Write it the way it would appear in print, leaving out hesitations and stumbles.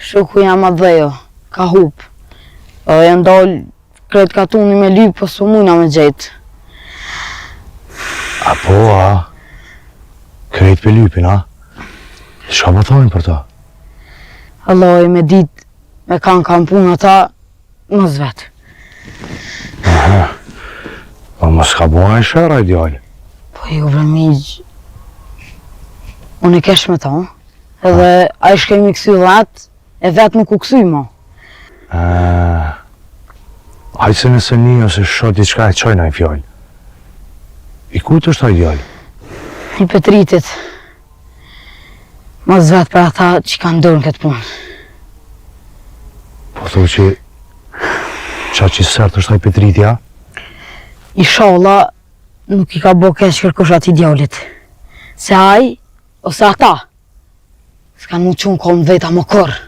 Shoku jam atë dhejo, ka hup. Janë dalë kretë katuni me lypë, po su mujna me gjetë. A po, a? Kretë për lypin, a? Shka më thonin për ta? Allah me ditë, me kanë kam punë ata, mos vetë. Aha. Po mos ka bua e shëra ideal. Po jo bre migjë, unë e kesh me ta, edhe a i shkemi kësy dhatë, e vetë nuk u kësy mo. Hajtë se nëse një ose shot i qka e qojna i fjallë. I kujtë është ta ideal? I Petritit, mos vetë për ata që kanë dorën këtë punë. Po thua që qa që sërtë është ta i Petritja? Inshallah, nuk i ka bo keq kërkosh ati djallit. Se aj, ose ata, s'kanë mu qunë kom veta më korë.